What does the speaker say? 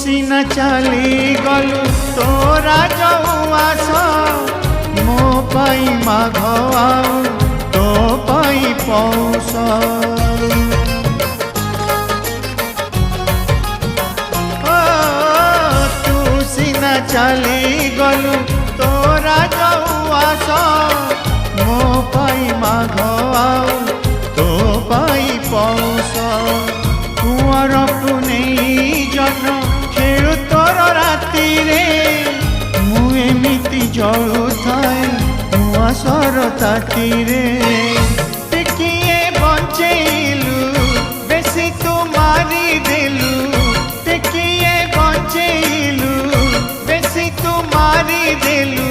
ସିନା ଚାଲିଗଲୁ ତୋରା ଯୋଉ ଆସ ମୋ ପାଇଁ ମାଘ ଆଉ ତୋ ପାଇଁ ପୌଷ ତୁ ସିନା ଚାଲିଗଲୁ ତୋରା ଯୋଉ ଆସ ମୋ ପାଇଁ ମାଘ ଆଉ ତୋ ପାଇଁ ପୌଷ କୁଆଁର ପୁନେଇ ଜହ୍ନ ଖେଳୁ ତୋର ରାତିରେ ମୁଁ ଏମିତି ଜଳୁଥାଏ ଉଆସର ତାତିରେ ଟିକିଏ ବଞ୍ଚେଇଲୁ ବେଶୀ ତୁ ମାରିଦେଲୁ ଟିକିଏ ବଞ୍ଚେଇଲୁ ବେଶୀ ତୁ ମାରିଦେଲୁ